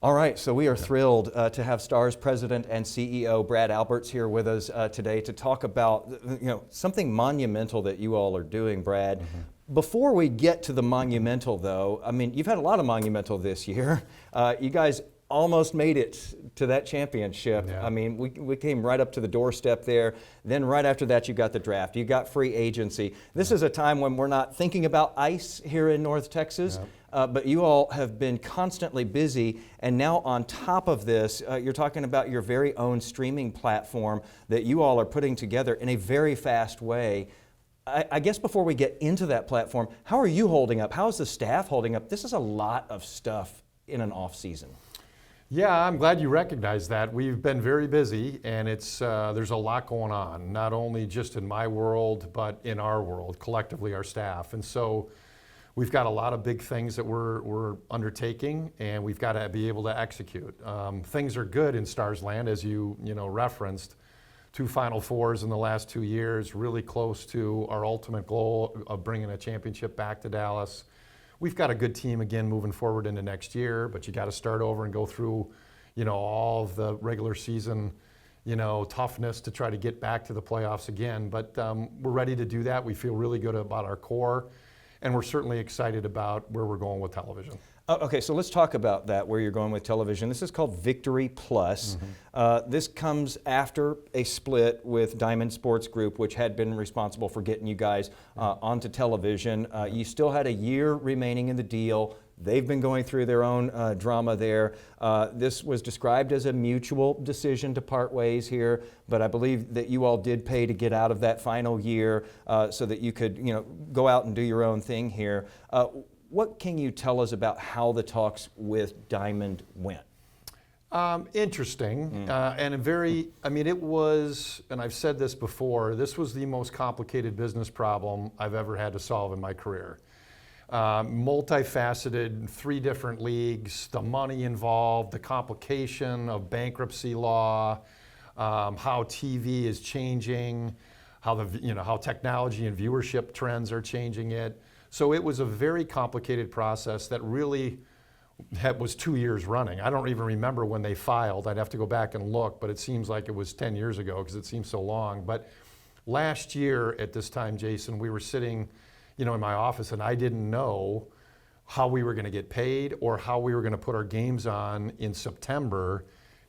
All right, so we are thrilled to have Stars President and CEO Brad Alberts here with us today to talk about something monumental that you all are doing, Brad. Before we get to the monumental, though, I mean, you've had a lot of monumental this year. You guys almost made it to that championship. Yeah. I mean, we came right up to the doorstep there. Then right after that, you got the draft. You got free agency. This is a time when we're not thinking about ice here in North Texas. But you all have been constantly busy, and now on top of this, you're talking about your very own streaming platform that you all are putting together in a very fast way. I guess before we get into that platform, how are you holding up? How is the staff holding up? This is a lot of stuff in an off season. Yeah, I'm glad you recognize that. We've been very busy, and there's a lot going on, not only just in my world, but in our world, collectively, our staff. And so we've got a lot of big things that we're undertaking, and we've got to be able to execute. Things are good in Stars Land, as you referenced. 2 Final Fours in the last 2 years, really close to our ultimate goal of bringing a championship back to Dallas. We've got a good team again moving forward into next year, but you got to start over and go through, all of the regular season, toughness to try to get back to the playoffs again. But we're ready to do that. We feel really good about our core. And we're certainly excited about where we're going with television. Okay, so let's talk about that, where you're going with television. This is called Victory Plus. This comes after a split with Diamond Sports Group, which had been responsible for getting you guys onto television. You still had a year remaining in the deal. They've been going through their own drama there. This was described as a mutual decision to part ways here, but I believe that you all did pay to get out of that final year so that you could, go out and do your own thing here. What can you tell us about how the talks with Diamond went? Interesting, and it was, and I've said this before, this was the most complicated business problem I've ever had to solve in my career. Multifaceted, 3 different leagues, the money involved, the complication of bankruptcy law, how TV is changing, how technology and viewership trends are changing it. So it was a very complicated process that really was 2 years running. I don't even remember when they filed. I'd have to go back and look, but it seems like it was 10 years ago because it seems so long. But last year at this time, Jason, we were sitting in my office, and I didn't know how we were going to get paid or how we were going to put our games on in September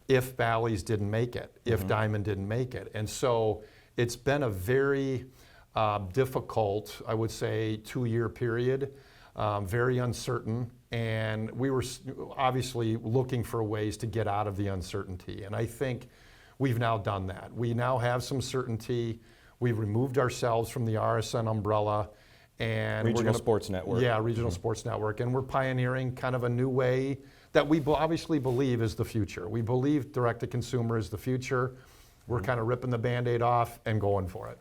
if Bally's didn't make it, if Diamond didn't make it. And so it's been a very difficult, I would say, 2-year period, very uncertain, and we were obviously looking for ways to get out of the uncertainty. And I think we've now done that. We now have some certainty. We've removed ourselves from the RSN umbrella. And Regional Sports Network. Yeah, Regional Sports Network. And we're pioneering kind of a new way that we obviously believe is the future. We believe direct-to-consumer is the future. We're kind of ripping the Band-Aid off and going for it.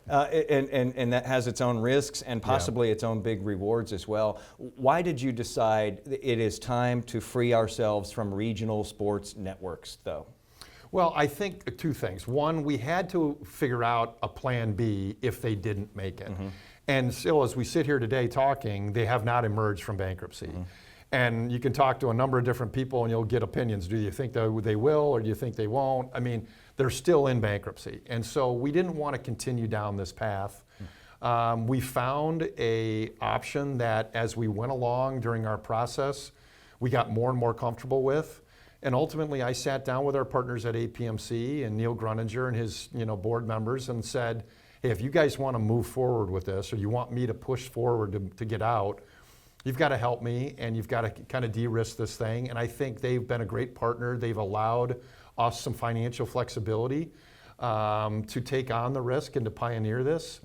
And that has its own risks and possibly its own big rewards as well. Why did you decide it is time to free ourselves from regional sports networks, though? Well, I think 2 things. One, we had to figure out a plan B if they didn't make it. And still, as we sit here today talking, they have not emerged from bankruptcy. And you can talk to a number of different people and you'll get opinions. Do you think that they will or do you think they won't? I mean, they're still in bankruptcy. And so we didn't want to continue down this path. We found an option that as we went along during our process, we got more and more comfortable with. And ultimately, I sat down with our partners at APMC and Neil Gruninger and his board members and said, hey, if you guys want to move forward with this or you want me to push forward to get out, you've got to help me and you've got to kind of de-risk this thing. And I think they've been a great partner. They've allowed us some financial flexibility to take on the risk and to pioneer this.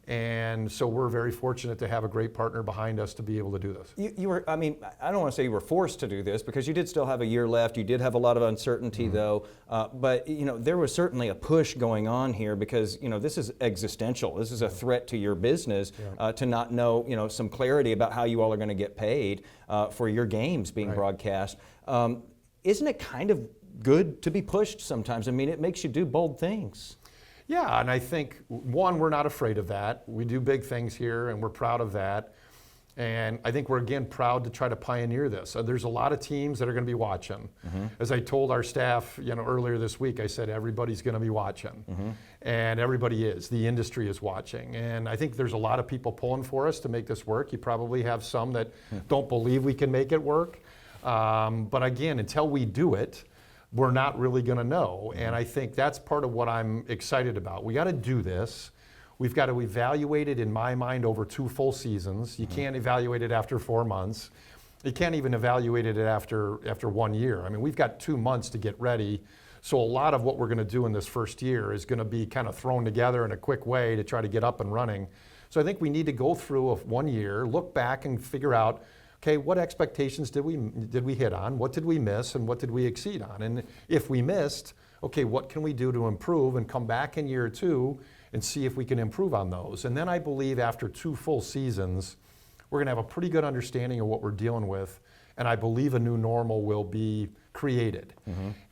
And so we're very fortunate to have a great partner behind us to be able to do this. You were, I mean, I don't want to say you were forced to do this because you did still have a year left. You did have a lot of uncertainty though, but there was certainly a push going on here because this is existential. This is a threat to your business to not know some clarity about how you all are going to get paid for your games being broadcast. Isn't it kind of good to be pushed sometimes? I mean, it makes you do bold things. Yeah, and I think, one, we're not afraid of that. We do big things here, and we're proud of that. And I think we're, again, proud to try to pioneer this. There's a lot of teams that are going to be watching. As I told our staff, earlier this week, I said everybody's going to be watching. And everybody is. The industry is watching. And I think there's a lot of people pulling for us to make this work. You probably have some that don't believe we can make it work. But again, until we do it, we're not really going to know. And I think that's part of what I'm excited about. We got to do this. We've got to evaluate it, in my mind, over 2 full seasons. You can't evaluate it after 4 months. You can't even evaluate it after 1 year. I mean, we've got 2 months to get ready. So a lot of what we're going to do in this first year is going to be kind of thrown together in a quick way to try to get up and running. So I think we need to go through 1 year, look back and figure out, okay, what expectations did we hit on? What did we miss and what did we exceed on? And if we missed, okay, what can we do to improve, and come back in year 2 and see if we can improve on those. And then I believe after 2 full seasons, we're going to have a pretty good understanding of what we're dealing with, and I believe a new normal will be created.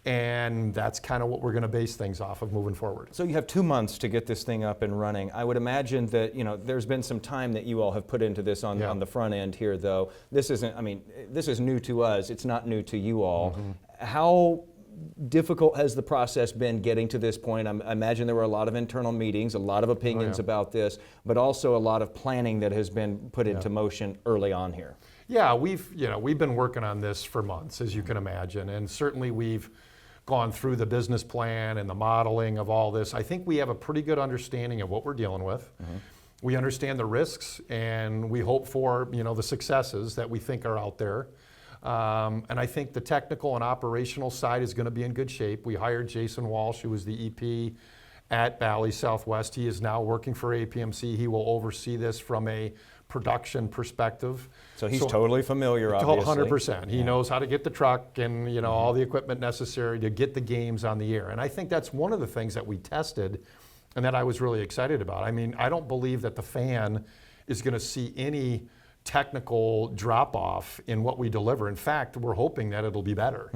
And that's kind of what we're going to base things off of moving forward. So you have 2 months to get this thing up and running. I would imagine that there's been some time that you all have put into this on the front end here, though. This isn't. I mean, this is new to us. It's not new to you all. How difficult has the process been getting to this point? I imagine there were a lot of internal meetings, a lot of opinions about this, but also a lot of planning that has been put into motion early on here. Yeah, we've been working on this for months, as you can imagine, and certainly we've gone through the business plan and the modeling of all this. I think we have a pretty good understanding of what we're dealing with. We understand the risks, and we hope for the successes that we think are out there. And I think the technical and operational side is going to be in good shape. We hired Jason Walsh, who was the EP at Valley Southwest. He is now working for APMC. He will oversee this from a production perspective. So he's totally familiar, obviously. 100%. He knows how to get the truck and all the equipment necessary to get the games on the air. And I think that's one of the things that we tested and that I was really excited about. I mean, I don't believe that the fan is going to see any technical drop-off in what we deliver. In fact, we're hoping that it'll be better.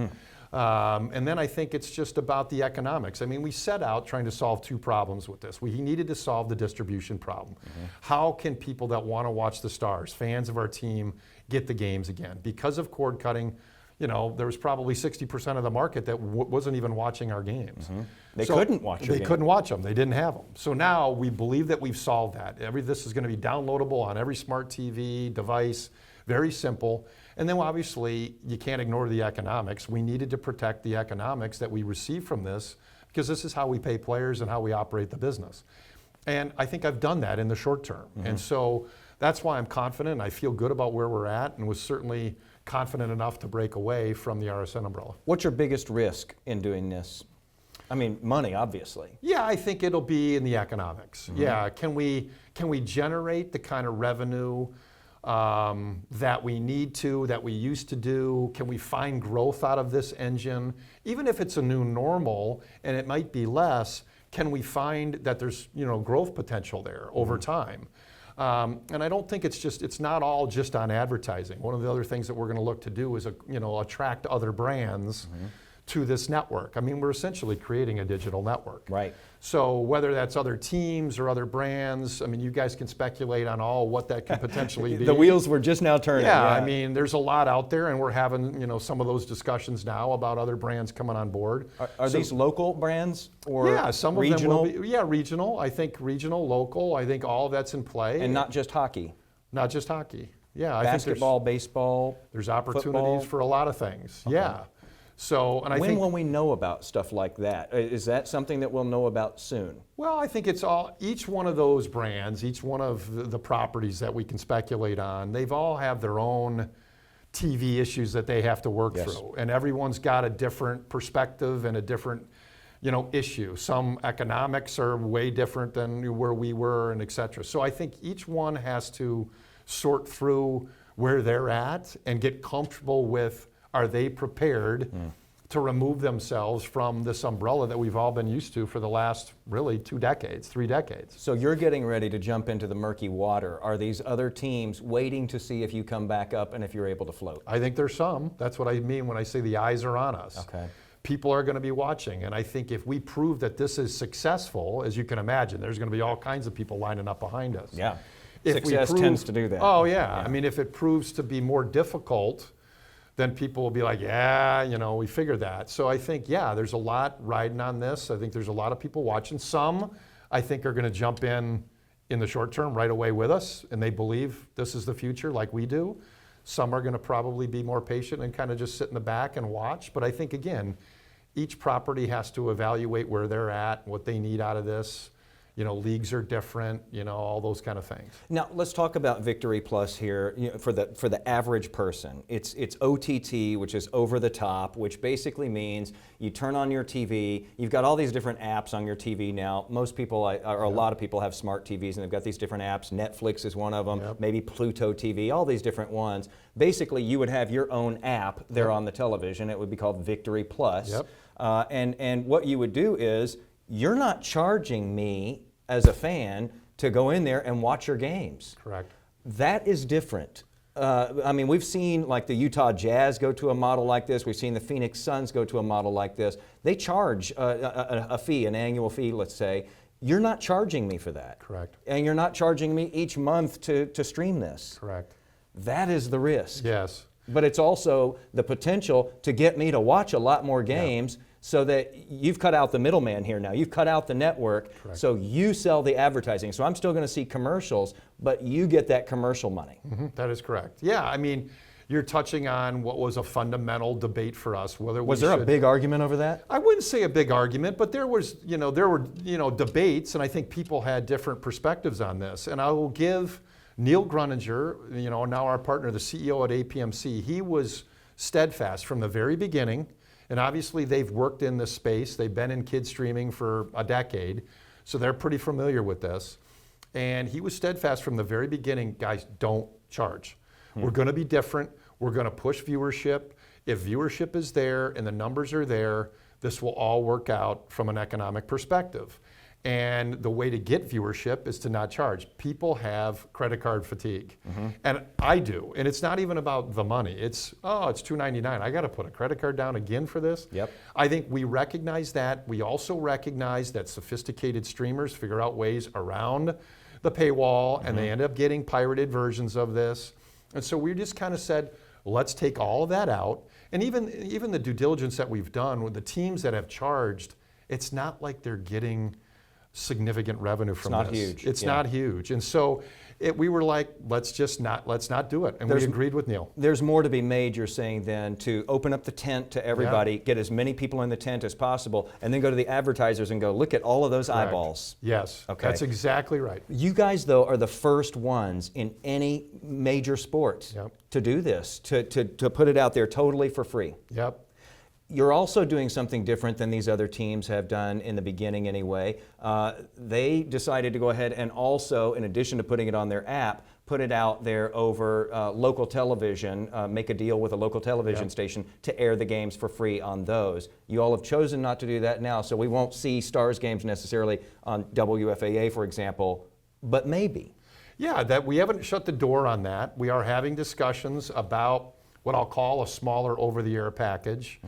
And then I think it's just about the economics. I mean, we set out trying to solve 2 problems with this. We needed to solve the distribution problem. How can people that want to watch the Stars, fans of our team, get the games again? Because of cord cutting, there was probably 60% of the market that wasn't even watching our games. They couldn't watch your They couldn't watch them. They didn't have them. So now we believe that we've solved that. This is going to be downloadable on every smart TV device. Very simple. And then obviously you can't ignore the economics. We needed to protect the economics that we receive from this, because this is how we pay players and how we operate the business. And I think I've done that in the short term. And so that's why I'm confident. I feel good about where we're at, and was certainly confident enough to break away from the RSN umbrella. What's your biggest risk in doing this? I mean, money, obviously. Yeah, I think it'll be in the economics. Yeah, can we generate the kind of revenue that we need to, that we used to do? Can we find growth out of this engine? Even if it's a new normal and it might be less, can we find that there's growth potential there over time? And I don't think it's not all just on advertising. One of the other things that we're going to look to do is attract other brands to this network. I mean, we're essentially creating a digital network. Right. So whether that's other teams or other brands, I mean, you guys can speculate on what that could potentially be. The wheels were just now turning. Yeah, I mean, there's a lot out there, and we're having some of those discussions now about other brands coming on board. Are these local brands or some regional? of them will be. Yeah, regional. I think regional, local. I think all of that's in play. And not just hockey. Not just hockey. Yeah, Basketball, I think baseball. there's opportunities football. for a lot of things. Okay. Yeah. So, and I when think, will we know about stuff like that? Is that something that we'll know about soon? well, I think it's each one of those brands, each one of the properties that we can speculate on, they've all have their own TV issues that they have to work through. And everyone's got a different perspective and a different, issue. Some economics are way different than where we were, and et cetera. So I think each one has to sort through where they're at and get comfortable with, are they prepared to remove themselves from this umbrella that we've all been used to for the last really 2 decades, 3 decades. So you're getting ready to jump into the murky water. Are these other teams waiting to see if you come back up and if you're able to float? I think there's some. That's what I mean when I say the eyes are on us. Okay. People are going to be watching, and I think if we prove that this is successful, as you can imagine, there's going to be all kinds of people lining up behind us. Yeah. Success tends to do that. Oh, yeah. I mean, if it proves to be more difficult, then people will be like, yeah, we figured that. So I think, yeah, there's a lot riding on this. I think there's a lot of people watching. Some, I think, are going to jump in the short term right away with us, and they believe this is the future like we do. Some are going to probably be more patient and kind of just sit in the back and watch. But I think, again, each property has to evaluate where they're at, what they need out of this. Leagues are different, all those kind of things. Now let's talk about Victory Plus here. For the average person, it's OTT, which is over the top, which basically means you turn on your TV. You've got all these different apps on your TV now. Most people, or a lot of people, have smart TVs, and they've got these different apps. Netflix is one of them. Yep. Maybe Pluto TV. All these different ones. Basically, you would have your own app there on the television. It would be called Victory Plus. Yep. And what you would do is you're not charging me as a fan to go in there and watch your games. Correct. That is different. I mean, we've seen like the Utah Jazz go to a model like this. We've seen the Phoenix Suns go to a model like this. They charge a fee, an annual fee, let's say. You're not charging me for that. Correct. And you're not charging me each month to stream this. Correct. That is the risk. Yes. But it's also the potential to get me to watch a lot more games. So that you've cut out the middleman here now. You've cut out the network. Correct. So you sell the advertising. So I'm still going to see commercials, but you get that commercial money. Mm-hmm. That is correct. Yeah, I mean, you're touching on what was a fundamental debate for us. Was there a big argument over that? I wouldn't say a big argument, but there were debates, and I think people had different perspectives on this. And I will give Neil Gruninger, now our partner, the CEO at APMC, he was steadfast from the very beginning. And obviously they've worked in this space. They've been in kids streaming for a decade, so they're pretty familiar with this. And he was steadfast from the very beginning, guys, don't charge. We're going to be different. We're going to push viewership. If viewership is there and the numbers are there, this will all work out from an economic perspective. And the way to get viewership is to not charge. People have credit card fatigue. And I do. And it's not even about the money. It's $2.99. I got to put a credit card down again for this. Yep. I think we recognize that. We also recognize that sophisticated streamers figure out ways around the paywall, and they end up getting pirated versions of this. And so we just kind of said, let's take all of that out. And even the due diligence that we've done with the teams that have charged, it's not like they're getting significant revenue from this. It's not huge. It's not huge. And so we were like, let's not do it. And we agreed with Neil. There's more to be made, you're saying, then, to open up the tent to everybody, get as many people in the tent as possible, and then go to the advertisers and go, look at all of those Correct. eyeballs. Yes, Okay. that's exactly right. You guys, though, are the first ones in any major sport to do this, to put it out there totally for free. Yep. You're also doing something different than these other teams have done in the beginning anyway. They decided to go ahead and also, in addition to putting it on their app, put it out there over local television, make a deal with a local television station to air the games for free on those. You all have chosen not to do that now, so we won't see Stars games necessarily on WFAA, for example, but maybe. Yeah, that we haven't shut the door on that. We are having discussions about what I'll call a smaller over-the-air package.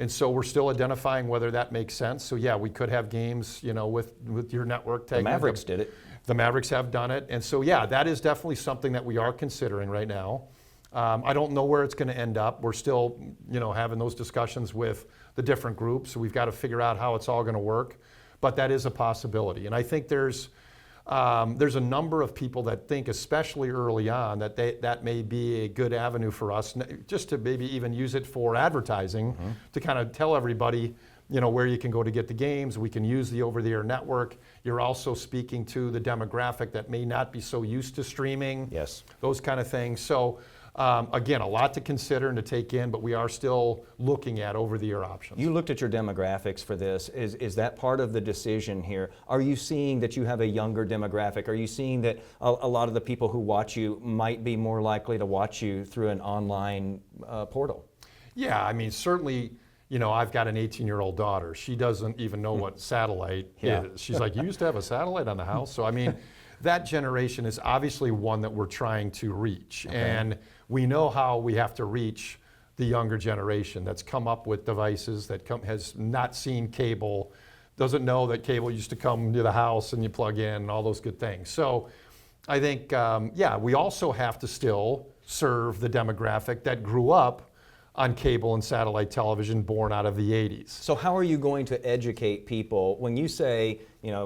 And so we're still identifying whether that makes sense. So yeah, we could have games, with your network. The Mavericks did it. The Mavericks have done it. And so yeah, that is definitely something that we are considering right now. I don't know where it's going to end up. We're still, having those discussions with the different groups. So we've got to figure out how it's all going to work. But that is a possibility. And I think there's a number of people that think, especially early on, that may be a good avenue for us, just to maybe even use it for advertising, to kind of tell everybody, where you can go to get the games. We can use the over-the-air network. You're also speaking to the demographic that may not be so used to streaming. Yes. Those kind of things. So again, a lot to consider and to take in, but we are still looking at over-the-air options. You looked at your demographics for this. Is that part of the decision here? Are you seeing that you have a younger demographic? Are you seeing that a lot of the people who watch you might be more likely to watch you through an online portal? Yeah, I mean, certainly, I've got an 18-year-old daughter. She doesn't even know what satellite is. She's like, you used to have a satellite on the house? So, I mean, that generation is obviously one that we're trying to reach. Okay. And we know how we have to reach the younger generation that's come up with devices, has not seen cable, doesn't know that cable used to come to the house and you plug in and all those good things. So I think, yeah, we also have to still serve the demographic that grew up on cable and satellite television born out of the 80s. So how are you going to educate people when you say,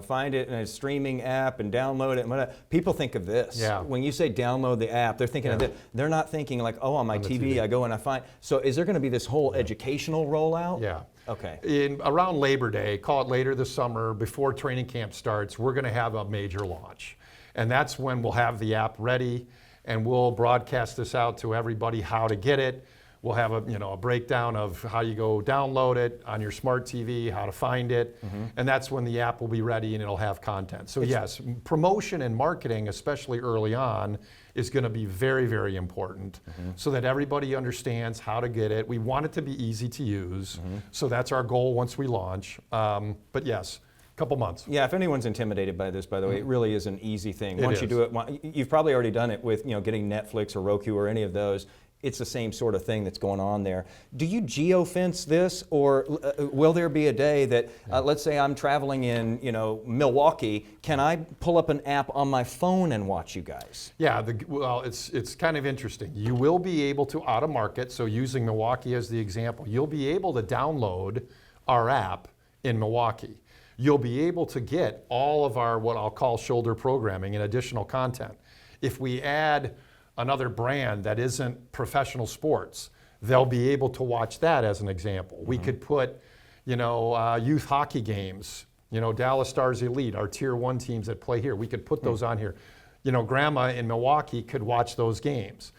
find it in a streaming app and download it? And whatever, people think of this. Yeah. When you say download the app, they're thinking of it. They're not thinking like, oh, on my TV, I go and I find. So is there going to be this whole educational rollout? Yeah. Okay. Around Labor Day, call it later this summer, before training camp starts, we're going to have a major launch. And that's when we'll have the app ready, and we'll broadcast this out to everybody how to get it. We'll have a breakdown of how you go download it on your smart TV, how to find it, and that's when the app will be ready and it'll have content. So yes, promotion and marketing, especially early on, is going to be very, very important so that everybody understands how to get it. We want it to be easy to use, so that's our goal once we launch. But yes, couple months. Yeah, if anyone's intimidated by this, by the way, it really is an easy thing. It Once is. you do it, you've probably already done it with getting Netflix or Roku or any of those. It's the same sort of thing that's going on there. Do you geofence this, or will there be a day that, let's say I'm traveling in Milwaukee, can I pull up an app on my phone and watch you guys? Yeah, well, it's kind of interesting. You will be able to out of market, so using Milwaukee as the example, you'll be able to download our app in Milwaukee. You'll be able to get all of our what I'll call shoulder programming and additional content. If we add another brand that isn't professional sports, they'll be able to watch that as an example. We could put, youth hockey games, Dallas Stars Elite, our Tier 1 teams that play here, we could put those on here. Grandma in Milwaukee could watch those games.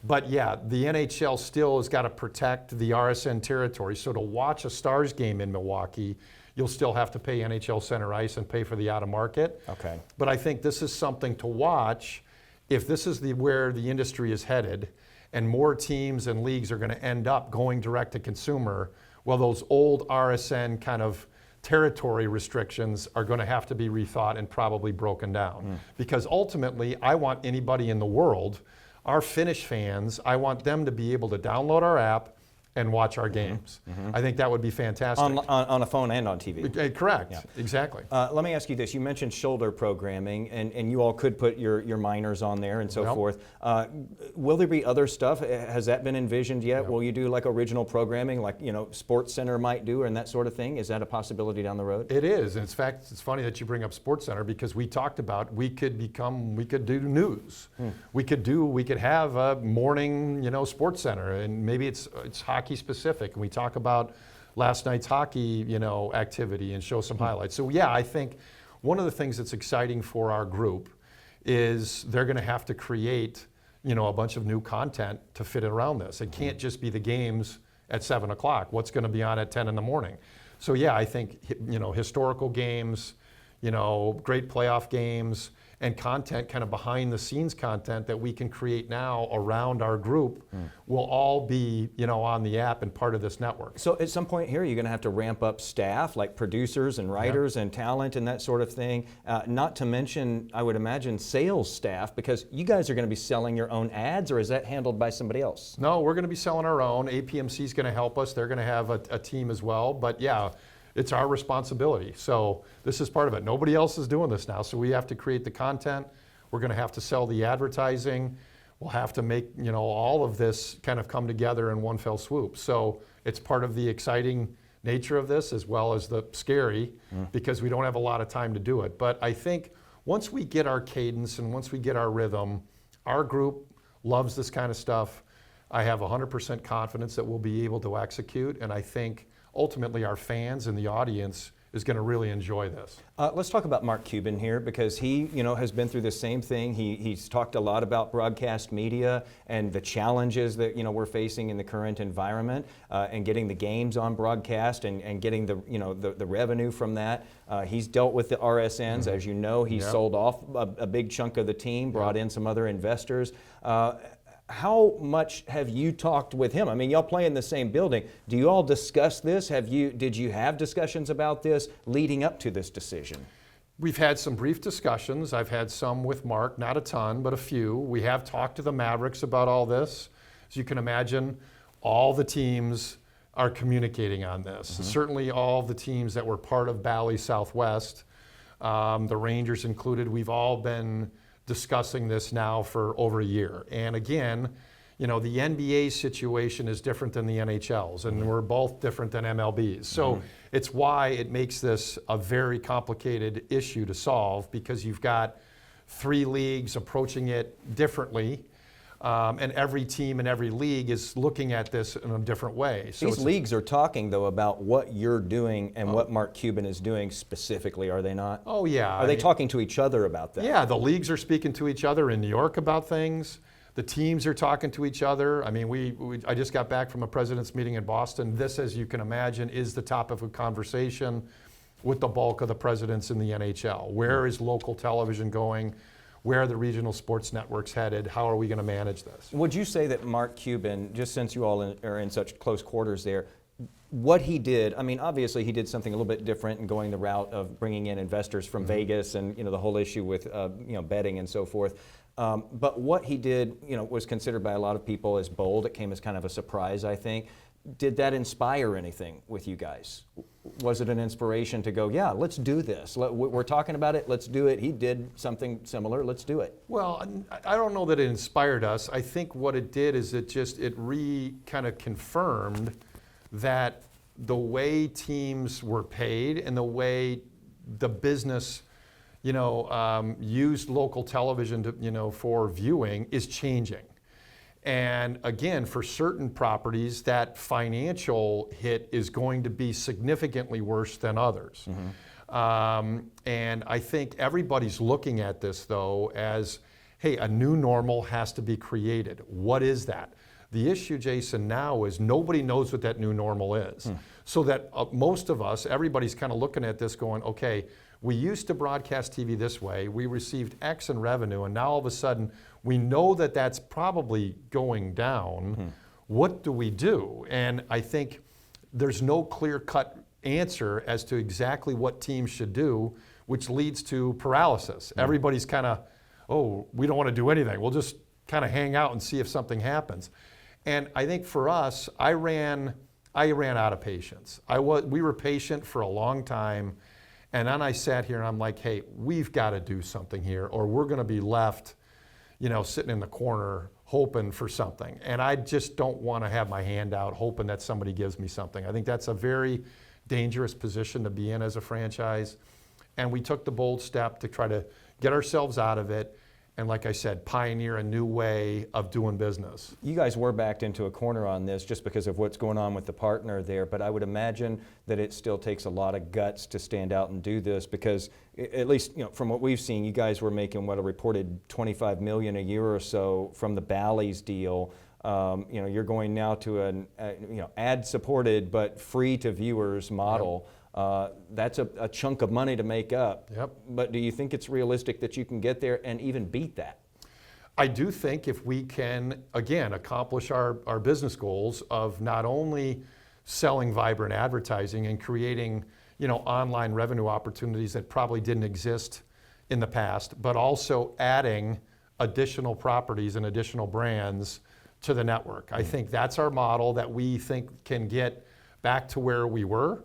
But yeah, the NHL still has got to protect the RSN territory. So to watch a Stars game in Milwaukee, you'll still have to pay NHL Center Ice and pay for the out of market. Okay. But I think this is something to watch. If this is where the industry is headed, and more teams and leagues are going to end up going direct to consumer, well, those old RSN kind of territory restrictions are going to have to be rethought and probably broken down. Because ultimately, I want anybody in the world, our Finnish fans, I want them to be able to download our app and watch our games. I think that would be fantastic. On a phone and on TV. Correct, Yeah. exactly. Let me ask you this. You mentioned shoulder programming, and you all could put your minors on there and so Yep. forth. Will there be other stuff? Has that been envisioned yet? Yep. Will you do like original programming like Sports Center might do and that sort of thing? Is that a possibility down the road? It is. In fact, it's funny that you bring up SportsCenter because we talked about we could do news. We could have a morning, SportsCenter, and maybe it's hockey specific. And we talk about last night's hockey, activity and show some highlights. So yeah, I think one of the things that's exciting for our group is they're going to have to create, a bunch of new content to fit around this. It can't just be the games at 7 o'clock. What's going to be on at 10 in the morning? So yeah, I think, historical games, great playoff games, and content, kind of behind the scenes content that we can create now around our group will all be, on the app and part of this network. So at some point here, you're going to have to ramp up staff like producers and writers and talent and that sort of thing. Not to mention, I would imagine, sales staff, because you guys are going to be selling your own ads, or is that handled by somebody else? No, we're going to be selling our own. APMC is going to help us. They're going to have a team as well. But yeah, it's our responsibility. So this is part of it. Nobody else is doing this now, so we have to create the content. We're going to have to sell the advertising. We'll have to make all of this kind of come together in one fell swoop. So it's part of the exciting nature of this as well as the scary because we don't have a lot of time to do it. But I think once we get our cadence and once we get our rhythm, our group loves this kind of stuff. I have 100% confidence that we'll be able to execute, and I think ultimately our fans and the audience is going to really enjoy this. Let's talk about Mark Cuban here, because he, has been through the same thing. He's talked a lot about broadcast media and the challenges that we're facing in the current environment, and getting the games on broadcast and getting the revenue from that. He's dealt with the RSNs, as you know. He sold off a big chunk of the team, brought in some other investors. How much have you talked with him? I mean, y'all play in the same building. Do you all discuss this? Did you have discussions about this leading up to this decision? We've had some brief discussions. I've had some with Mark, not a ton, but a few. We have talked to the Mavericks about all this. As you can imagine, all the teams are communicating on this. Certainly all the teams that were part of Bally Southwest, the Rangers included, we've all been discussing this now for over a year. And again, the NBA situation is different than the NHL's, and we're both different than MLB's. So it's why it makes this a very complicated issue to solve, because you've got 3 leagues approaching it differently. And every team in every league is looking at this in a different way. So These leagues are talking, though, about what you're doing and what Mark Cuban is doing specifically, are they not? Oh, yeah. Are they talking to each other about that? Yeah, the leagues are speaking to each other in New York about things. The teams are talking to each other. I mean, I just got back from a president's meeting in Boston. This, as you can imagine, is the topic of conversation with the bulk of the presidents in the NHL. Where is local television going? Where are the regional sports networks headed? How are we going to manage this? Would you say that Mark Cuban, just since you all are in such close quarters there, what he did, I mean, obviously he did something a little bit different in going the route of bringing in investors from Vegas and, the whole issue with, betting and so forth. But what he did, was considered by a lot of people as bold. It came as kind of a surprise, I think. Did that inspire anything with you guys? Was it an inspiration to go, yeah, let's do this? We're talking about it, let's do it. He did something similar, let's do it. Well, I don't know that it inspired us. I think what it did is it kind of confirmed that the way teams were paid and the way the business, used local television to, for viewing is changing. And again, for certain properties, that financial hit is going to be significantly worse than others. And I think everybody's looking at this, though, as, hey, a new normal has to be created. What is that? The issue, Jason, now is nobody knows what that new normal is. So that most of us, everybody's kind of looking at this going, okay, we used to broadcast TV this way, we received X in revenue, and now all of a sudden we know that that's probably going down. What do we do? And I think there's no clear-cut answer as to exactly what teams should do, which leads to paralysis. Everybody's kind of, oh, we don't want to do anything. We'll just kind of hang out and see if something happens. And I think for us, I ran out of patience. We were patient for a long time. And then I sat here and I'm like, hey, we've got to do something here, or we're going to be left, sitting in the corner hoping for something. And I just don't want to have my hand out hoping that somebody gives me something. I think that's a very dangerous position to be in as a franchise. And we took the bold step to try to get ourselves out of it. And like I said, pioneer a new way of doing business. You guys were backed into a corner on this just because of what's going on with the partner there, but I would imagine that it still takes a lot of guts to stand out and do this, because at least from what we've seen, you guys were making a reported $25 million a year or so from the Bally's deal. You're going now to an ad-supported but free to viewers model. That's a chunk of money to make up. But do you think it's realistic that you can get there and even beat that? I do think if we can, again, accomplish our business goals of not only selling vibrant advertising and creating, online revenue opportunities that probably didn't exist in the past, but also adding additional properties and additional brands to the network. I think that's our model that we think can get back to where we were.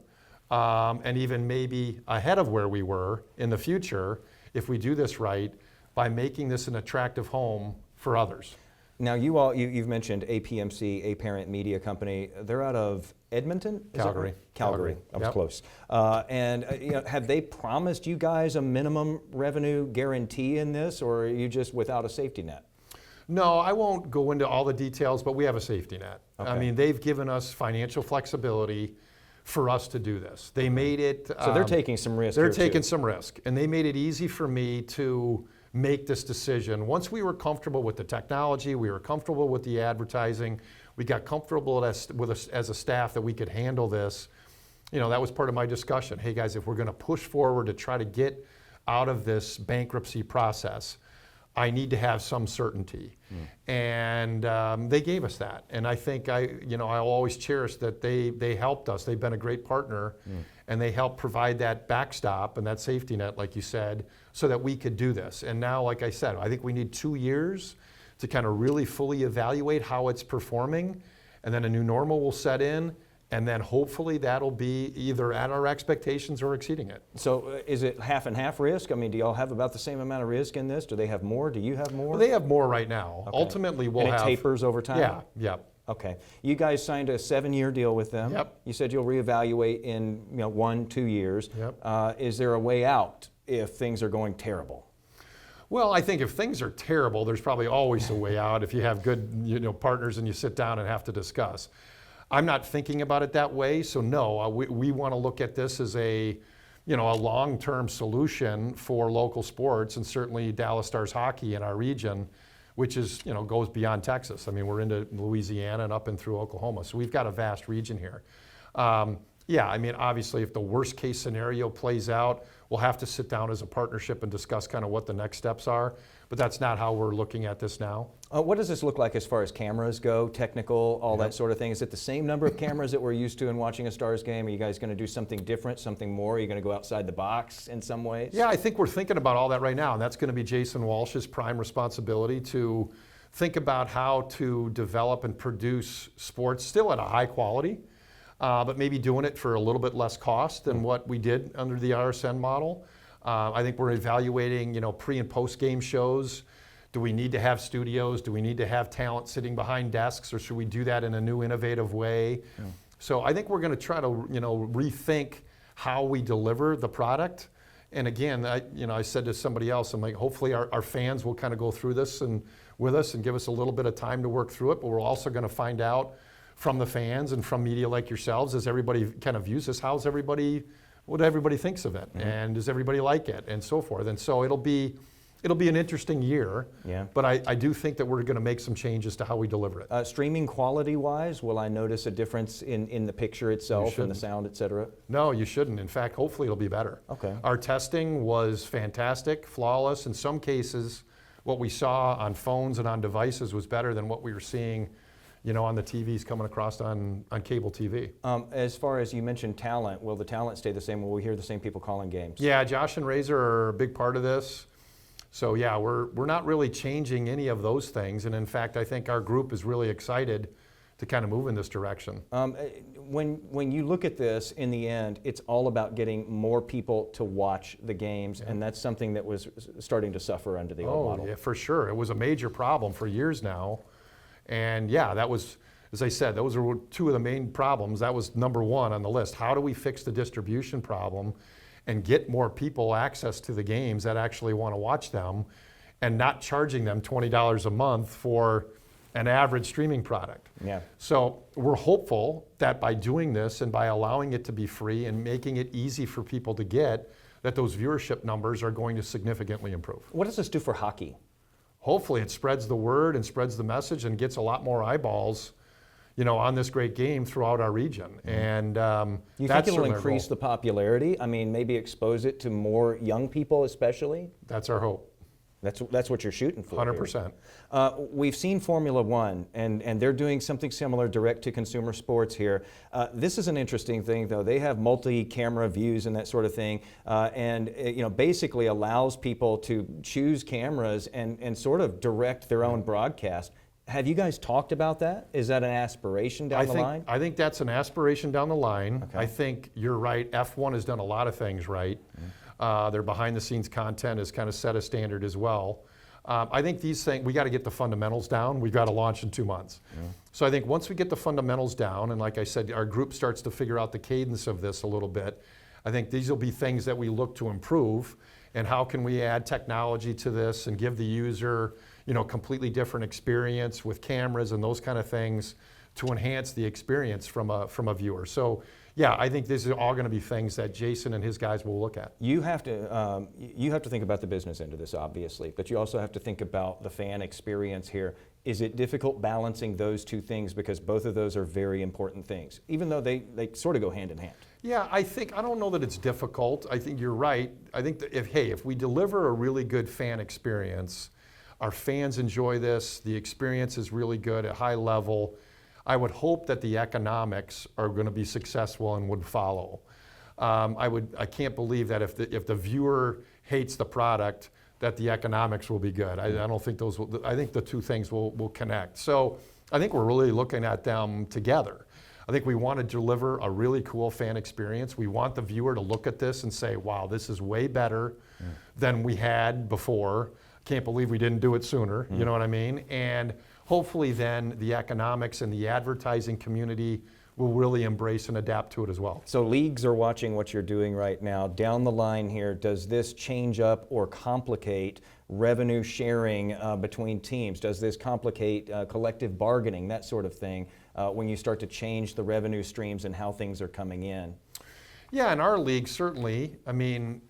And even maybe ahead of where we were in the future, if we do this right, by making this an attractive home for others. Now, you've mentioned APMC, A Parent Media Company. They're out of Edmonton? Calgary. Calgary. I was close. And have they promised you guys a minimum revenue guarantee in this, or are you just without a safety net? No, I won't go into all the details, but we have a safety net. Okay. I mean, they've given us financial flexibility for us to do this. They made it... So they're taking some risk. They're taking some risk, and they made it easy for me to make this decision. Once we were comfortable with the technology, we were comfortable with the advertising, we got comfortable as a staff that we could handle this. That was part of my discussion. Hey guys, if we're going to push forward to try to get out of this bankruptcy process, I need to have some certainty. And they gave us that. And I think I'll always cherish that they helped us. They've been a great partner, and they helped provide that backstop and that safety net, like you said, so that we could do this. And now, like I said, I think we need 2 years to kind of really fully evaluate how it's performing, and then a new normal will set in, And then hopefully that'll be either at our expectations or exceeding it. So is it half and half risk? I mean, do y'all have about the same amount of risk in this? Do they have more? Do you have more? Well, they have more right now. Okay. Ultimately, we'll and it have. tapers over time? Yeah, yeah. Okay. You guys signed a 7-year deal with them. Yep. You said you'll reevaluate in 1-2 years. Yep. Is there a way out if things are going terrible? Well, I think if things are terrible, there's probably always a way out if you have good partners and you sit down and have to discuss. I'm not thinking about it that way, so no, we want to look at this as a long-term solution for local sports, and certainly Dallas Stars hockey in our region, which is, goes beyond Texas. I mean, we're into Louisiana and up and through Oklahoma, so we've got a vast region here. Yeah, I mean, obviously, if the worst case scenario plays out, we'll have to sit down as a partnership and discuss kind of what the next steps are, but that's not how we're looking at this now. What does this look like as far as cameras go, technical, all that sort of thing? Is it the same number of cameras that we're used to in watching a Stars game? Are you guys going to do something different, something more? Are you going to go outside the box in some ways? Yeah, I think we're thinking about all that right now, and that's going to be Jason Walsh's prime responsibility to think about how to develop and produce sports still at a high quality, but maybe doing it for a little bit less cost than what we did under the RSN model. I think we're evaluating, pre and post game shows. Do we need to have studios? Do we need to have talent sitting behind desks, or should we do that in a new, innovative way? Yeah. So I think we're going to try to, rethink how we deliver the product. And again, I said to somebody else, I'm like, hopefully our fans will kind of go through this and with us and give us a little bit of time to work through it. But we're also going to find out from the fans and from media like yourselves, as everybody kind of views this, what everybody thinks of it, and does everybody like it, and so forth. And so it'll be an interesting year, but I do think that we're going to make some changes to how we deliver it. Streaming quality-wise, will I notice a difference in the picture itself and the sound, et cetera? No, you shouldn't. In fact, hopefully it'll be better. Okay. Our testing was fantastic, flawless. In some cases, what we saw on phones and on devices was better than what we were seeing on the TVs coming across on cable TV. As far as you mentioned talent, will the talent stay the same? Will we hear the same people calling games? Yeah, Josh and Razor are a big part of this. So yeah, we're not really changing any of those things. And in fact, I think our group is really excited to kind of move in this direction. When you look at this, in the end, it's all about getting more people to watch the games, and that's something that was starting to suffer under the old model. Oh, yeah, for sure. It was a major problem for years now. And yeah, that was, as I said, those were two of the main problems. That was number one on the list. How do we fix the distribution problem and get more people access to the games that actually want to watch them, and not charging them $20 a month for an average streaming product? Yeah. So we're hopeful that by doing this and by allowing it to be free and making it easy for people to get, that those viewership numbers are going to significantly improve. What does this do for hockey? Hopefully it spreads the word and spreads the message and gets a lot more eyeballs, on this great game throughout our region. And you think it'll increase the popularity? I mean, maybe expose it to more young people especially? That's our hope. That's what you're shooting for. 100%. We've seen Formula One, and they're doing something similar, direct-to-consumer sports here. This is an interesting thing, though. They have multi-camera views and that sort of thing, and it, basically allows people to choose cameras and sort of direct their own broadcast. Have you guys talked about that? Is that an aspiration down the line? I think that's an aspiration down the line. Okay. I think you're right. F1 has done a lot of things right. Their behind-the-scenes content has kind of set a standard as well. I think these things, we got to get the fundamentals down. We've got to launch in 2 months. So I think once we get the fundamentals down, and like I said, our group starts to figure out the cadence of this a little bit, I think these will be things that we look to improve. And how can we add technology to this and give the user, completely different experience with cameras and those kind of things to enhance the experience from a viewer. So yeah, I think these are all going to be things that Jason and his guys will look at. You have to think about the business end of this, obviously, but you also have to think about the fan experience here. Is it difficult balancing those two things, because both of those are very important things, even though they sort of go hand in hand? Yeah, I don't know that it's difficult. I think you're right. I think that if we deliver a really good fan experience, our fans enjoy this, the experience is really good at high level, I would hope that the economics are going to be successful and would follow. I can't believe that if the viewer hates the product, that the economics will be good. I don't think those will. I think the two things will connect. So I think we're really looking at them together. I think we want to deliver a really cool fan experience. We want the viewer to look at this and say, wow, this is way better than we had before. Can't believe we didn't do it sooner, you know what I mean? And hopefully then the economics and the advertising community will really embrace and adapt to it as well. So leagues are watching what you're doing right now. Down the line here, does this change up or complicate revenue sharing between teams? Does this complicate collective bargaining, that sort of thing, when you start to change the revenue streams and how things are coming in? Yeah, in our league, certainly. I mean,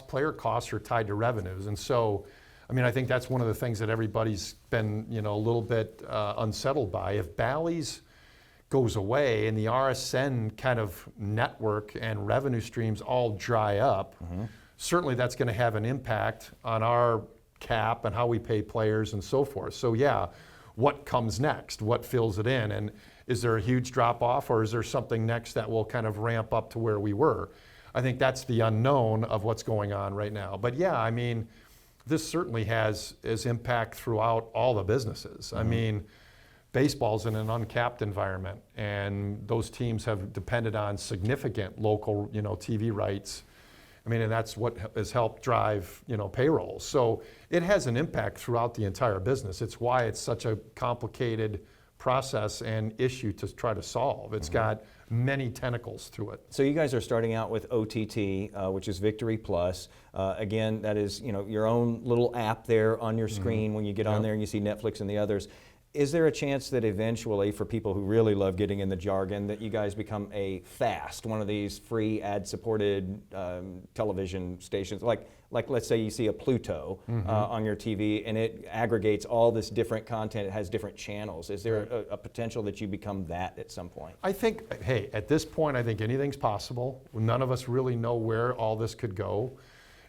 player costs are tied to revenues. And so, I mean, I think that's one of the things that everybody's been, a little bit unsettled by. If Bally's goes away and the RSN kind of network and revenue streams all dry up, certainly that's going to have an impact on our cap and how we pay players and so forth. So yeah, what comes next? What fills it in? And is there a huge drop off, or is there something next that will kind of ramp up to where we were? I think that's the unknown of what's going on right now. But yeah, I mean, this certainly has impact throughout all the businesses. I mean, baseball's in an uncapped environment, and those teams have depended on significant local, TV rights. I mean, and that's what has helped drive, payroll. So it has an impact throughout the entire business. It's why it's such a complicated process and issue to try to solve. It's got many tentacles to it. So you guys are starting out with OTT, which is Victory Plus. Again, that is your own little app there on your screen when you get on there and you see Netflix and the others. Is there a chance that eventually, for people who really love getting in the jargon, that you guys become a FAST, one of these free ad-supported television stations? Like let's say you see a Pluto on your TV and it aggregates all this different content, it has different channels. Is there a potential that you become that at some point? I think, hey, at this point, I think anything's possible. None of us really know where all this could go.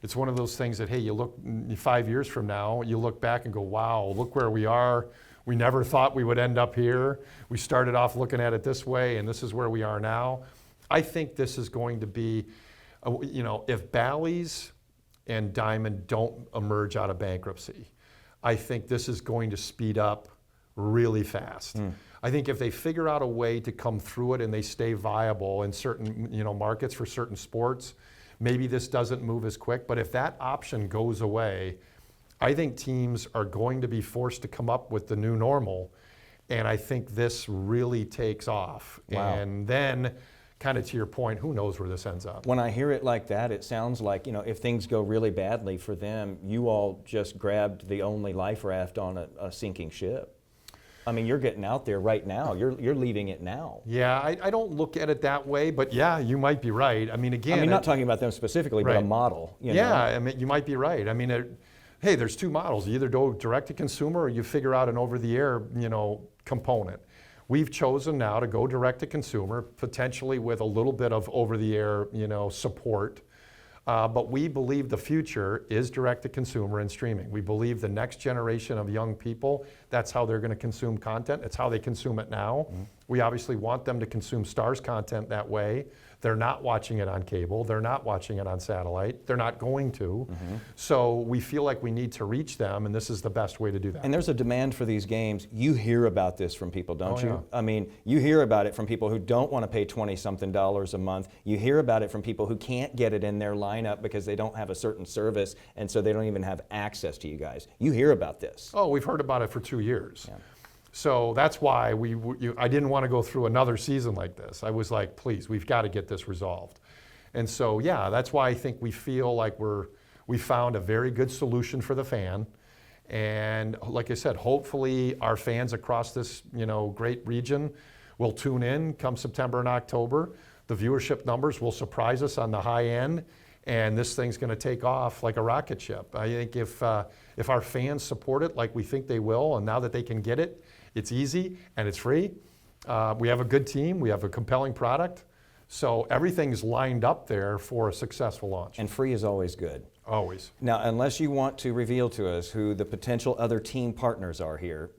It's one of those things that, hey, you look 5 years from now, you look back and go, wow, look where we are. We never thought we would end up here. We started off looking at it this way, and this is where we are now. I think this is going to be, if Bally's and Diamond don't emerge out of bankruptcy, I think this is going to speed up really fast. I think if they figure out a way to come through it and they stay viable in certain, markets for certain sports, maybe this doesn't move as quick. But if that option goes away, I think teams are going to be forced to come up with the new normal, and I think this really takes off. Wow. And then, kind of to your point, who knows where this ends up? When I hear it like that, it sounds like, if things go really badly for them, you all just grabbed the only life raft on a sinking ship. I mean, you're getting out there right now. You're leaving it now. Yeah, I don't look at it that way, but yeah, you might be right. I mean, again, not talking about them specifically, but a model. I mean, you might be right. I mean, hey, there's two models. You either go direct to consumer or you figure out an over-the-air, component. We've chosen now to go direct to consumer, potentially with a little bit of over-the-air, support. But we believe the future is direct to consumer and streaming. We believe the next generation of young people, that's how they're going to consume content. It's how they consume it now. We obviously want them to consume Starz content that way. They're not watching it on cable. They're not watching it on satellite. They're not going to. So we feel like we need to reach them, and this is the best way to do that. And there's a demand for these games. You hear about this from people, don't you? Yeah. I mean, you hear about it from people who don't want to pay $20-something a month. You hear about it from people who can't get it in their lineup because they don't have a certain service, and so they don't even have access to you guys. You hear about this. Oh, we've heard about it for 2 years. Yeah. So that's why I didn't want to go through another season like this. I was like, please, we've got to get this resolved. And so, yeah, that's why I think we feel like we found a very good solution for the fan. And like I said, hopefully our fans across this, great region will tune in come September and October. The viewership numbers will surprise us on the high end, and this thing's going to take off like a rocket ship. I think if our fans support it like we think they will, and now that they can get it, it's easy and it's free. We have a good team. We have a compelling product. So everything's lined up there for a successful launch. And free is always good. Always. Now, unless you want to reveal to us who the potential other team partners are here.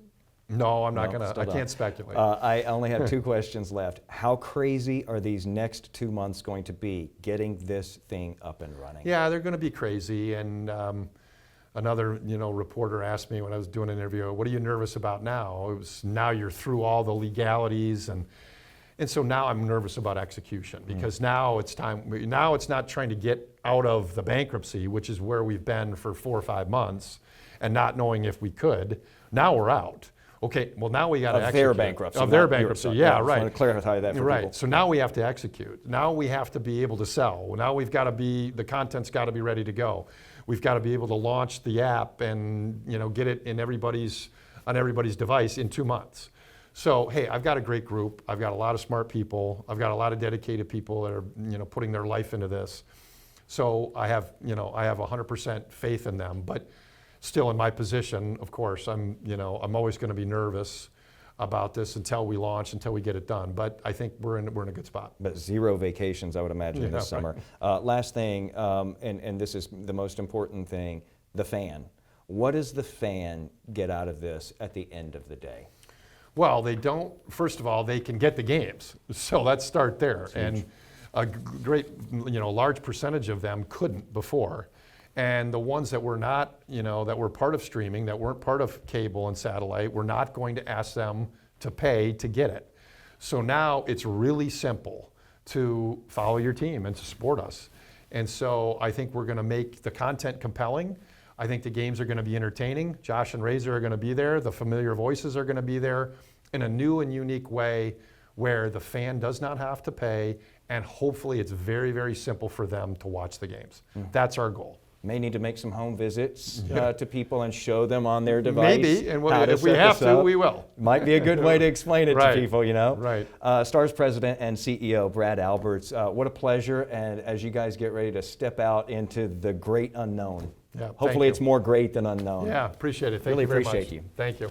No, I'm not going to. I don't. can't speculate. I only have 2 questions left. How crazy are these next 2 months going to be getting this thing up and running? Yeah, they're going to be crazy. And another, reporter asked me when I was doing an interview, what are you nervous about now? It was, now you're through all the legalities, and And so now I'm nervous about execution because now it's time. Now it's not trying to get out of the bankruptcy, which is where we've been for 4 or 5 months, and not knowing if we could. Now we're out. Okay, well now we got to execute. Their bankruptcy. Of their not bankruptcy, yours. yeah, I right. want to clarify that for Right. people. So now we have to execute. Now we have to be able to sell. Now we've got to be, the content's got to be ready to go. We've got to be able to launch the app and get it in on everybody's device in 2 months. So hey, I've got a great group. I've got a lot of smart people. I've got a lot of dedicated people that are putting their life into this. So I have 100% faith in them. But still, in my position, of course, I'm always going to be nervous about this until we launch, until we get it done. But I think we're in a good spot. But 0 vacations, I would imagine, Yeah, this summer. Last thing, and this is the most important thing, the fan. What does the fan get out of this at the end of the day? Well, they don't. First of all, they can get the games, so let's start there. And a great, large percentage of them couldn't before. And the ones that were not, that were part of streaming, that weren't part of cable and satellite, we're not going to ask them to pay to get it. So now it's really simple to follow your team and to support us. And so I think we're going to make the content compelling. I think the games are going to be entertaining. Josh and Razor are going to be there. The familiar voices are going to be there in a new and unique way where the fan does not have to pay, and hopefully it's very, very simple for them to watch the games. That's our goal. May need to make some home visits to people and show them on their device. Maybe, and how to if we set have this to, up. we will. Might be a good way to explain it Right. to people, Right. Stars President and CEO Brad Alberts, what a pleasure, and as you guys get ready to step out into the great unknown. Yeah, thank Hopefully you. it's more great than unknown. Yeah, appreciate it. Thank Really you very appreciate much. you. Thank you.